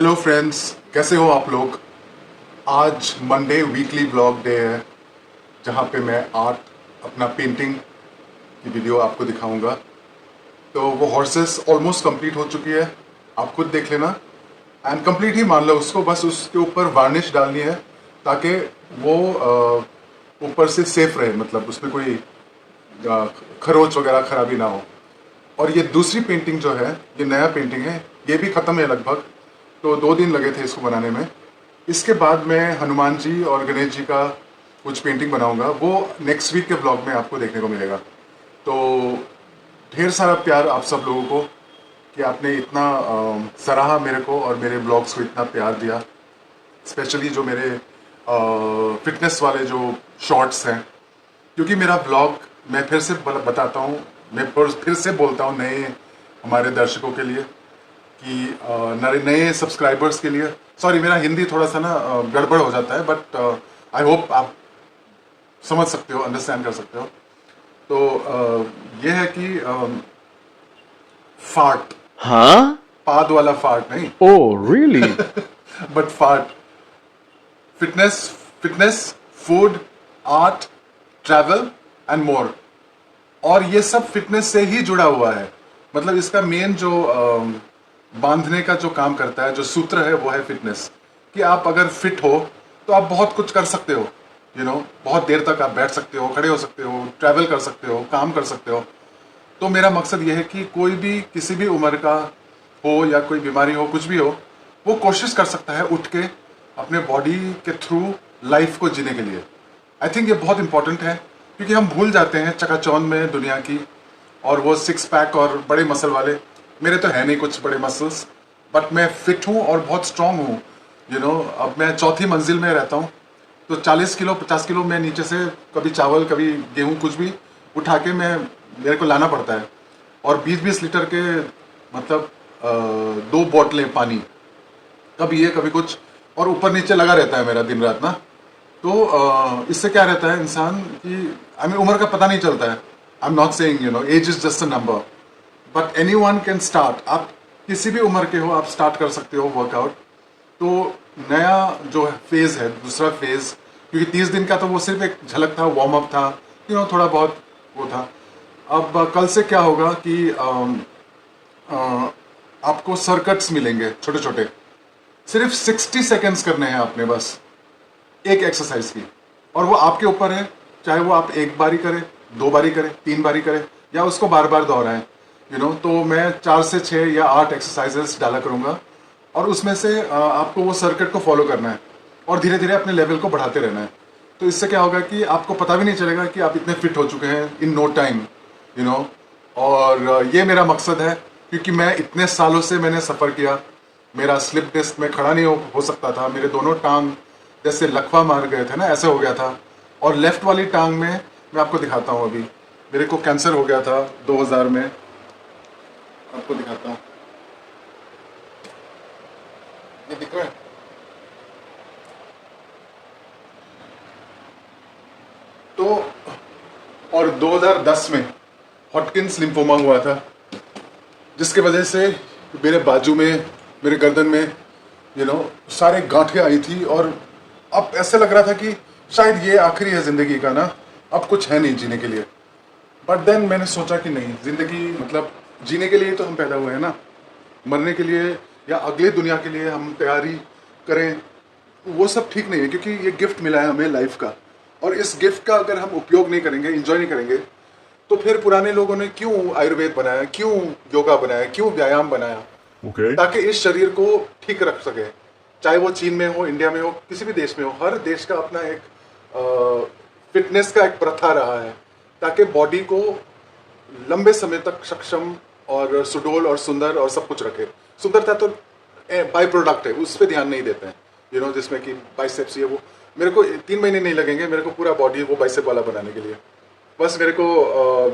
Hello friends, कैसे हो आप लोग। आज मंडे वीकली ब्लॉग डे है जहाँ पे मैं आर्ट अपना पेंटिंग की वीडियो आपको दिखाऊंगा। तो वो हॉर्सेस ऑलमोस्ट कंप्लीट हो चुकी है, आप खुद देख लेना। एंड कंप्लीट ही मान लो उसको, बस उसके ऊपर वार्निश डालनी है ताकि वो ऊपर से सेफ रहे, मतलब उसमें कोई खरोच वगैरह खराबी ना हो। और ये दूसरी पेंटिंग जो है, ये नया पेंटिंग है, ये भी ख़त्म है लगभग। तो 2 दिन लगे थे इसको बनाने में। इसके बाद मैं हनुमान जी और गणेश जी का कुछ पेंटिंग बनाऊंगा, वो नेक्स्ट वीक के ब्लॉग में आपको देखने को मिलेगा। तो ढेर सारा प्यार आप सब लोगों को कि आपने इतना सराहा मेरे को और मेरे ब्लॉग्स को इतना प्यार दिया। स्पेशली जो मेरे फिटनेस वाले जो शॉर्ट्स हैं, क्योंकि मेरा ब्लॉग, मैं फिर से बताता हूँ, मैं फिर से बोलता हूँ नए हमारे दर्शकों के लिए कि नए सब्सक्राइबर्स के लिए, सॉरी मेरा हिंदी थोड़ा सा ना गड़बड़ हो जाता है, बट आई होप आप समझ सकते हो, अंडरस्टैंड कर सकते हो। तो ये है कि फार्ट, Huh? पाद वाला फार्ट नहीं, Oh, really? But fart. Fitness, fitness, food, art, travel and more. और ये सब फिटनेस से ही जुड़ा हुआ है। मतलब इसका मेन जो बांधने का जो काम करता है, जो सूत्र है, वो है फिटनेस। कि आप अगर फिट हो तो आप बहुत कुछ कर सकते हो, बहुत देर तक आप बैठ सकते हो, खड़े हो सकते हो, ट्रैवल कर सकते हो, काम कर सकते हो। तो मेरा मकसद ये है कि कोई भी किसी भी उम्र का हो या कोई बीमारी हो, कुछ भी हो, वो कोशिश कर सकता है उठ के अपने बॉडी के थ्रू लाइफ को जीने के लिए। आई थिंक ये बहुत इंपॉर्टेंट है, क्योंकि हम भूल जाते हैं चकाचौंध में दुनिया की, और वो सिक्स पैक और बड़े मसल वाले। मेरे तो है नहीं कुछ बड़े मसल्स, बट मैं फिट हूँ और बहुत स्ट्रांग हूँ। अब मैं चौथी मंजिल में रहता हूँ, तो 40 किलो 50 किलो मैं नीचे से कभी चावल कभी गेहूँ कुछ भी उठा के मेरे को लाना पड़ता है। और 20-20 लीटर के, मतलब 2 बोतलें पानी, कभी ये कभी कुछ, और ऊपर नीचे लगा रहता है मेरा दिन रात ना। तो इससे क्या रहता है इंसान की, आई मीन उम्र का पता नहीं चलता है। I am not saying age is just a number, but anyone can start. आप किसी भी उम्र के हो, आप स्टार्ट कर सकते हो वर्कआउट। तो नया जो फेज है, दूसरा फेज, क्योंकि 30 दिन का तो वो सिर्फ एक झलक था, वार्म अप था, थोड़ा बहुत वो था। अब कल से क्या होगा कि आपको सर्किट्स मिलेंगे छोटे छोटे, सिर्फ 60 सेकेंड्स करने हैं आपने बस, एक एक्सरसाइज की। और वो आपके ऊपर है, चाहे वो आप एक बारी करें, 2 बारी करें, 3 बारी करें, या उसको बार बार दोहराएं। तो मैं 4 से 6 या 8 एक्सरसाइजेस डाला करूंगा, और उसमें से आपको वो सर्किट को फॉलो करना है और धीरे धीरे अपने लेवल को बढ़ाते रहना है। तो इससे क्या होगा कि आपको पता भी नहीं चलेगा कि आप इतने फिट हो चुके हैं इन नो टाइम। और ये मेरा मकसद है, क्योंकि मैं इतने सालों से मैंने सफ़र किया। मेरा स्लिप डिस्क में खड़ा नहीं हो सकता था, मेरे दोनों टांग जैसे लकवा मार गए थे ना, ऐसे हो गया था। और लेफ्ट वाली टांग में, मैं आपको दिखाता हूँ, अभी मेरे को कैंसर हो गया था 2000 में, आपको दिखाता हूँ, ये दिख रहा है। तो और 2010 में हॉटकिंस लिम्फोमा हुआ था, जिसके वजह से मेरे बाजू में, मेरे गर्दन में सारे गांठें आई थी। और अब ऐसे लग रहा था कि शायद ये आखिरी है ज़िंदगी का ना, अब कुछ है नहीं जीने के लिए। बट देन मैंने सोचा कि नहीं, ज़िंदगी मतलब जीने के लिए तो हम पैदा हुए हैं ना, मरने के लिए या अगले दुनिया के लिए हम तैयारी करें, वो सब ठीक नहीं है। क्योंकि ये गिफ्ट मिला है हमें लाइफ का, और इस गिफ्ट का अगर हम उपयोग नहीं करेंगे, इंजॉय नहीं करेंगे, तो फिर पुराने लोगों ने क्यों आयुर्वेद बनाया, क्यों योगा बनाया, क्यों व्यायाम बनाया, ताकि इस शरीर को ठीक रख सके। चाहे वो चीन में हो, इंडिया में हो, किसी भी देश में हो, हर देश का अपना एक फिटनेस का एक प्रथा रहा है, ताकि बॉडी को लंबे समय तक सक्षम और सुडौल और सुंदर और सब कुछ रखे। सुंदरता तो बाय प्रोडक्ट है, उस पर ध्यान नहीं देते हैं, जिसमें कि बाइसेप्स ये वो। मेरे को 3 महीने नहीं लगेंगे मेरे को पूरा बॉडी वो बाइसेप वाला बनाने के लिए। बस मेरे को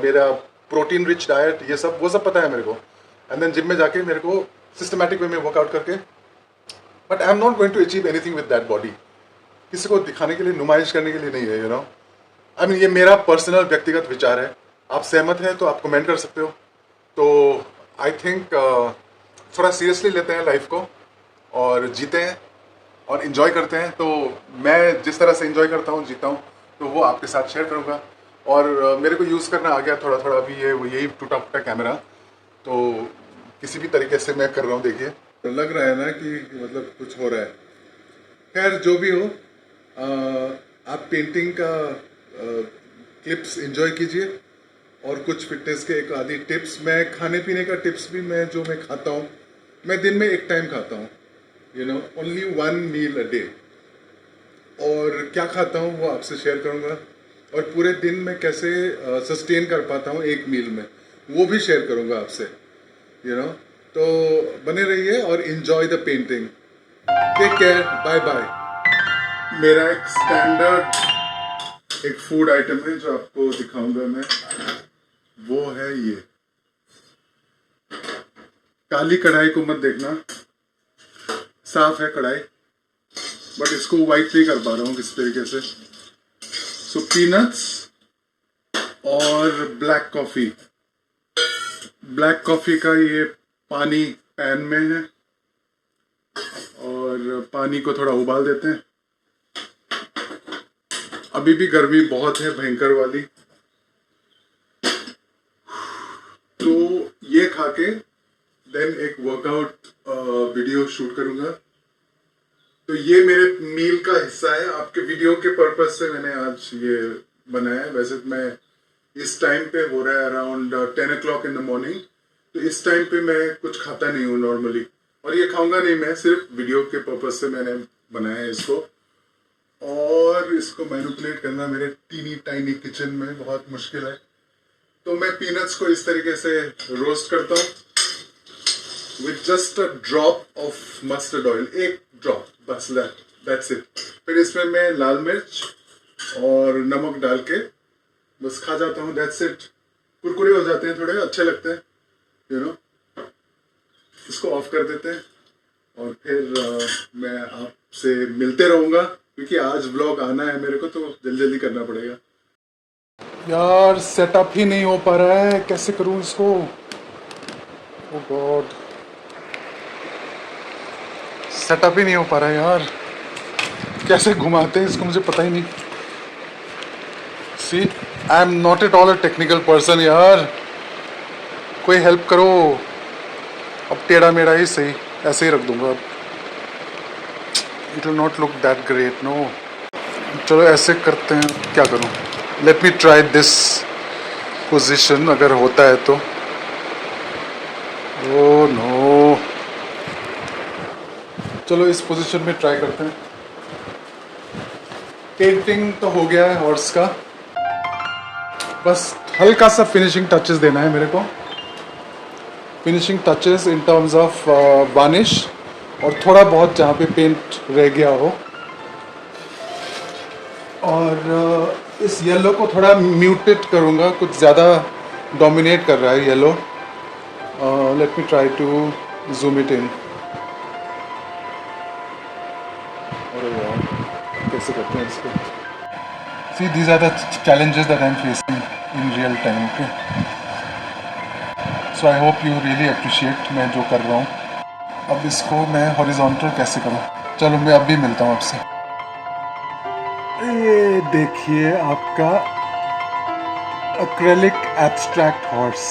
मेरा प्रोटीन रिच डाइट, ये सब वो सब पता है मेरे को। एंड देन जिम में जाके मेरे को सिस्टमैटिक वे में वर्कआउट करके, but I am not going to achieve anything with that body. किसी को दिखाने के लिए, नुमाइश करने के लिए नहीं है, आई मीन ये मेरा पर्सनल व्यक्तिगत विचार है। आप सहमत हैं तो आप कमेंट कर सकते हो। तो आई थिंक थोड़ा सीरियसली लेते हैं लाइफ को, और जीते हैं और इन्जॉय करते हैं। तो मैं जिस तरह से इन्जॉय करता हूँ, जीता हूँ, तो वो आपके साथ शेयर करूँगा। और मेरे को यूज़ करना आ गया थोड़ा थोड़ा अभी, ये यही टूटा फूटा कैमरा, तो किसी भी तरीके से मैं कर रहा हूँ। देखिए तो लग रहा है ना कि मतलब कुछ हो रहा है। खैर जो भी हो, आप पेंटिंग का क्लिप्स एंजॉय कीजिए और कुछ फिटनेस के एक आधी टिप्स, मैं खाने पीने का टिप्स भी, मैं जो मैं खाता हूँ, मैं दिन में एक टाइम खाता हूँ, you know, only 1 meal a day. और क्या खाता हूँ वो आपसे शेयर करूँगा, और पूरे दिन में कैसे सस्टेन कर पाता हूँ एक मील में, वो भी शेयर करूँगा आपसे, यू नो। तो बने रहिए और enjoy the painting. Take care, bye bye. मेरा एक स्टैंडर्ड एक फूड आइटम है जो आपको दिखाऊंगा मैं, वो है ये। काली कढ़ाई को मत देखना, साफ है कढ़ाई, बट इसको वाइट नहीं कर पा रहा हूँ किस तरीके से। सो पीनट्स और ब्लैक कॉफ़ी, ब्लैक कॉफ़ी का ये पानी पैन में है, और पानी को थोड़ा उबाल देते हैं। अभी भी गर्मी बहुत है, भयंकर वाली, तो ये खा के देन एक वर्कआउट वीडियो शूट करूंगा। तो ये मेरे मील का हिस्सा है, आपके वीडियो के पर्पज से मैंने आज ये बनाया है। वैसे मैं इस टाइम पे हो रहा है around 10 o'clock in the morning, तो इस टाइम पे मैं कुछ खाता नहीं हूँ नॉर्मली, और ये खाऊंगा नहीं मैं, सिर्फ वीडियो के पर्पज से मैंने बनाया है इसको। और इसको मैनिपुलेट करना मेरे टीनी टाइनी किचन में बहुत मुश्किल है। तो मैं पीनट्स को इस तरीके से रोस्ट करता हूँ with just a drop of mustard oil, एक ड्रॉप बस, दैट्स इट। फिर इसमें मैं लाल मिर्च और नमक डाल के बस खा जाता हूँ, दैट्स इट। कुरकुरे हो जाते हैं, थोड़े अच्छे लगते हैं, यू नो। इसको ऑफ कर देते हैं और फिर मैं आपसे मिलते रहूँगा, क्योंकि आज व्लॉग आना है मेरे को, तो जल्दी जल्दी करना पड़ेगा। यार सेटअप ही नहीं हो पा रहा है, कैसे करूं इसको? ओह गॉड, सेटअप ही नहीं हो पा रहा है यार, कैसे घुमाते हैं इसको मुझे पता ही नहीं। See, I am not at all a technical person यार, कोई हेल्प करो। अब टेढ़ा मेढ़ा ही सही, ऐसे ही रख दूंगा अब, it will not look that great, no. चलो ऐसे करते हैं, क्या करूं? Let me try this position, अगर होता है तो। ओह नो, चलो इस पोजीशन में ट्राई करते हैं। पेंटिंग तो हो गया है हॉर्स का, बस हल्का सा फिनिशिंग टचेस देना है मेरे को, finishing touches in terms of varnish, और थोड़ा बहुत जहाँ पे पेंट रह गया हो। और इस येलो को थोड़ा म्यूटेड करूँगा, कुछ ज़्यादा डोमिनेट कर रहा है yellow. Let me try to zoom it in. अरे यार कैसे करते हैं इसको? See, these are the challenges that I'm facing in real time, okay? So I hope you really appreciate मैं जो कर रहा हूँ। अब इसको मैं हॉरिजॉन्टल कैसे करूँ? चलो मैं अब भी मिलता हूँ आपसे। ये देखिए आपका एक्रेलिक एब्स्ट्रैक्ट हॉर्स।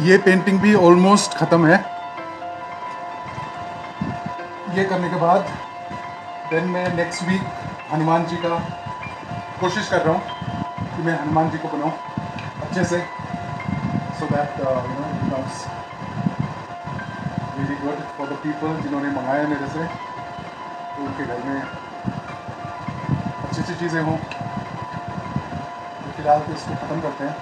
ये पेंटिंग भी ऑलमोस्ट ख़त्म है। ये करने के बाद देन मैं नेक्स्ट वीक हनुमान जी का कोशिश कर रहा हूँ कि मैं हनुमान जी को बनाऊँ अच्छे से, so that you know it becomes really good for the people जिन्होंने मंगाया मेरे से, तो उनके घर में अच्छी अच्छी चीज़ें हों। तो फिलहाल तो इसको ख़त्म करते हैं।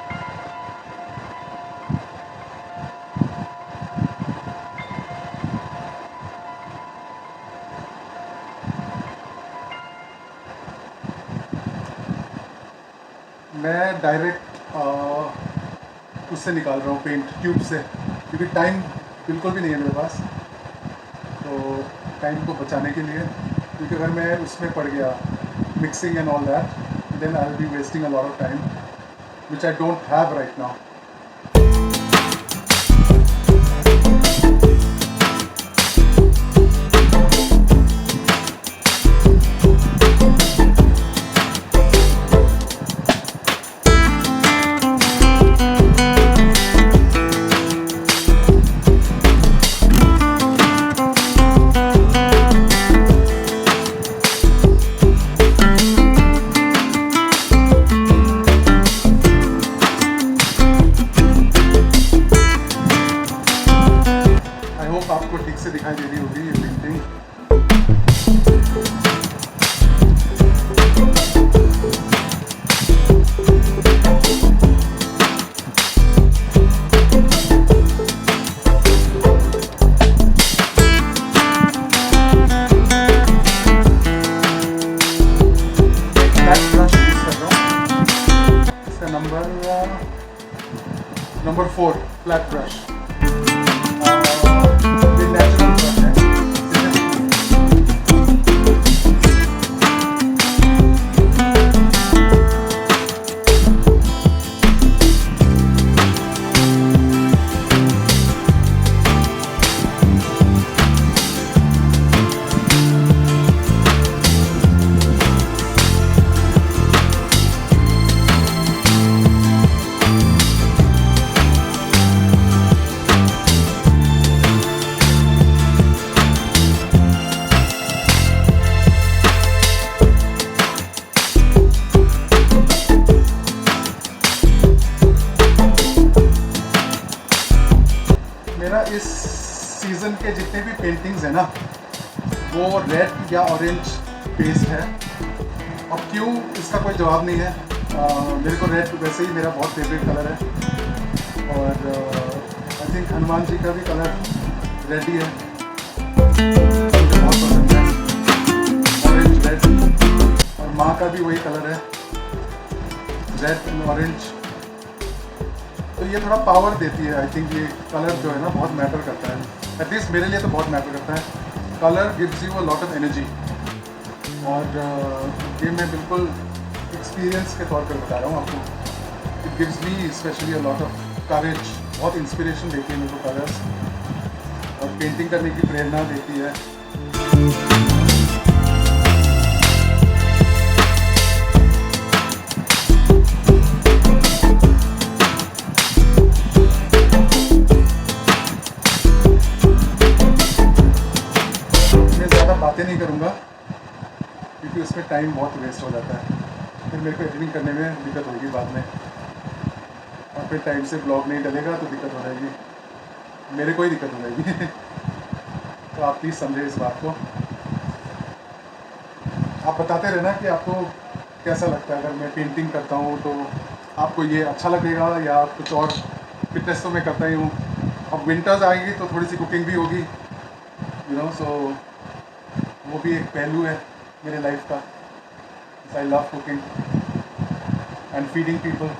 मैं डायरेक्ट उससे निकाल रहा हूँ, पेंट ट्यूब से, क्योंकि टाइम बिल्कुल भी नहीं है मेरे पास। तो टाइम को बचाने के लिए, क्योंकि अगर मैं उसमें पड़ गया mixing and all that, then I'll be wasting a lot of time, which I don't have right now. आपको ठीक से दिखाई दे रही होगी ये पेंटिंग। इसका नंबर 4 फ्लैट ब्रश। मेरा इस सीज़न के जितने भी पेंटिंग्स हैं ना वो रेड या ऑरेंज बेस है। अब क्यों इसका कोई जवाब नहीं है। मेरे को रेड वैसे ही मेरा बहुत फेवरेट कलर है और आई थिंक हनुमान जी का भी कलर रेड ही है, मुझे बहुत पसंद है ऑरेंज रेड। और माँ का भी वही कलर है रेड एंड ऑरेंज। तो ये थोड़ा पावर देती है। आई थिंक ये कलर जो है ना बहुत मैटर करता है, एटलीस्ट मेरे लिए तो बहुत मैटर करता है। Colour gives you a lot of energy और ये मैं बिल्कुल एक्सपीरियंस के तौर पर बता रहा हूँ आपको। It gives me specially a lot of courage. बहुत इंस्पिरेशन देती है मेरे को कलर्स और पेंटिंग करने की प्रेरणा देती है। बातें नहीं करूँगा क्योंकि उसमें टाइम बहुत वेस्ट हो जाता है, फिर मेरे को एडिटिंग करने में दिक्कत होगी बाद में और फिर टाइम से ब्लॉग नहीं डलेगा तो दिक्कत हो जाएगी, मेरे को ही दिक्कत हो जाएगी। तो आप प्लीज़ समझे इस बात को। आप बताते रहना कि आपको कैसा लगता है। अगर मैं पेंटिंग करता हूँ तो आपको ये अच्छा लगेगा या कुछ और। फिटनेस तो मैं करता ही हूँ। अब विंटर्स आएगी तो थोड़ी सी कुकिंग भी होगी, यू नो। सो वो भी एक पहलू है मेरे लाइफ का। I love cooking and feeding people.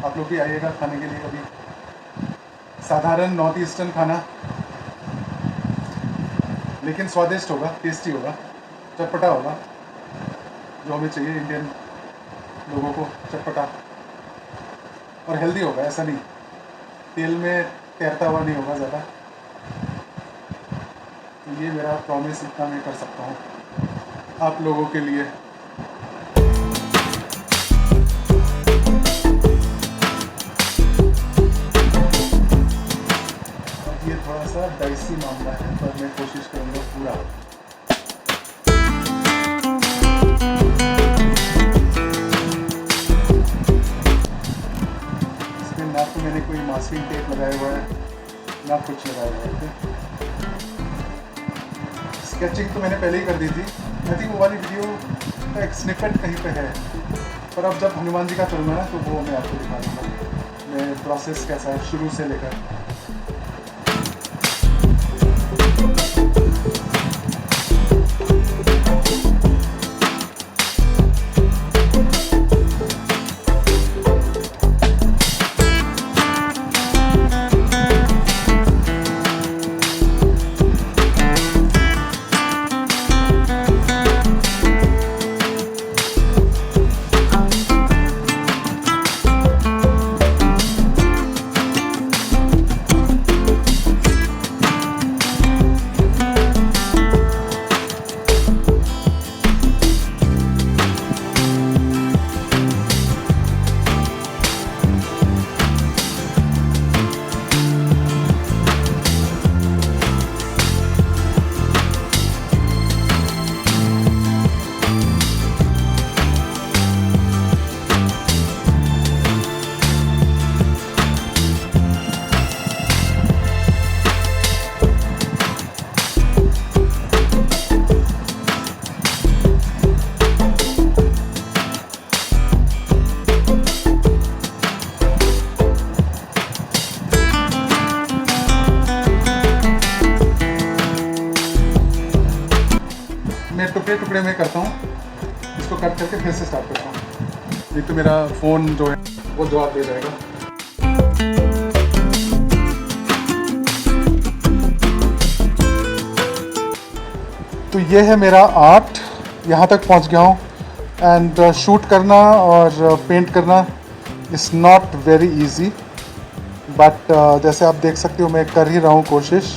आप लोग भी आइएगा खाने के लिए कभी। साधारण नॉर्थ ईस्टर्न खाना लेकिन स्वादिष्ट होगा, टेस्टी होगा, चटपटा होगा, जो हमें चाहिए इंडियन लोगों को। चटपटा और हेल्दी होगा। ऐसा नहीं तेल में तैरता हुआ नहीं होगा ज़्यादा। तो ये मेरा प्रॉमिस इतना मैं कर सकता हूँ आप लोगों के लिए। अब ये थोड़ा सा डाइसी मामला है पर मैं कोशिश करूँगा पूरा। इसमें ना तो मैंने कोई मास्किंग टेप लगाया हुआ है ना कुछ लगाया हुआ है। स्केचिंग तो मैंने पहले ही कर दी थी। आई थिंक वो वाली वीडियो का एक स्निपेट कहीं पे है, पर अब जब हनुमान जी का चलना है तो वो मैं आपको दिखा दूँगा मैं प्रोसेस कैसा है शुरू से लेकर। टुकड़े में करता हूँ, इसको कट करके फिर से स्टार्ट करता हूँ, नहीं तो मेरा फ़ोन जो है वो जवाब दे जाएगा। तो ये है मेरा आर्ट, यहाँ तक पहुँच गया हूँ। एंड शूट करना और पेंट करना is not very easy, but जैसे आप देख सकते हो मैं कर ही रहा हूँ कोशिश।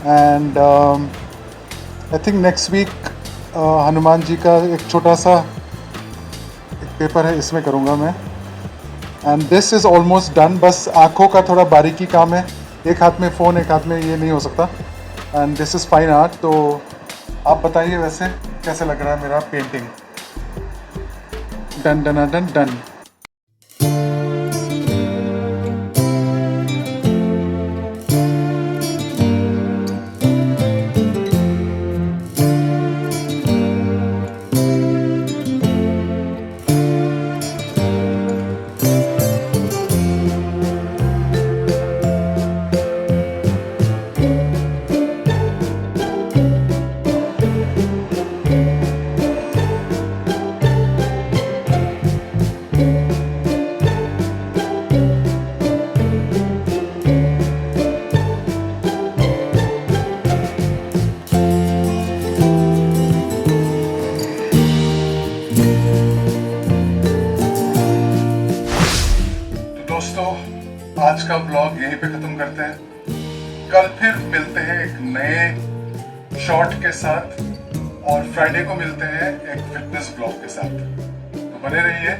And I think next week Hanuman ji का एक छोटा सा एक पेपर है, इसमें करूँगा मैं। And this is almost done, बस आँखों का थोड़ा बारीकी काम है, एक हाथ में फ़ोन एक हाथ में ये नहीं हो सकता। And this is fine art. तो आप बताइए वैसे कैसे लग रहा है मेरा painting. Done done done done. दोस्तों, आज का व्लॉग यहीं पे खत्म करते हैं। कल फिर मिलते हैं एक नए शॉर्ट के साथ, और फ्राइडे को मिलते हैं एक फिटनेस व्लॉग के साथ। तो बने रहिए,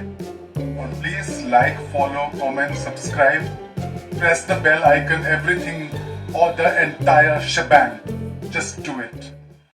और please like, follow, comment, subscribe, press the bell icon, everything और the entire shebang, just do it.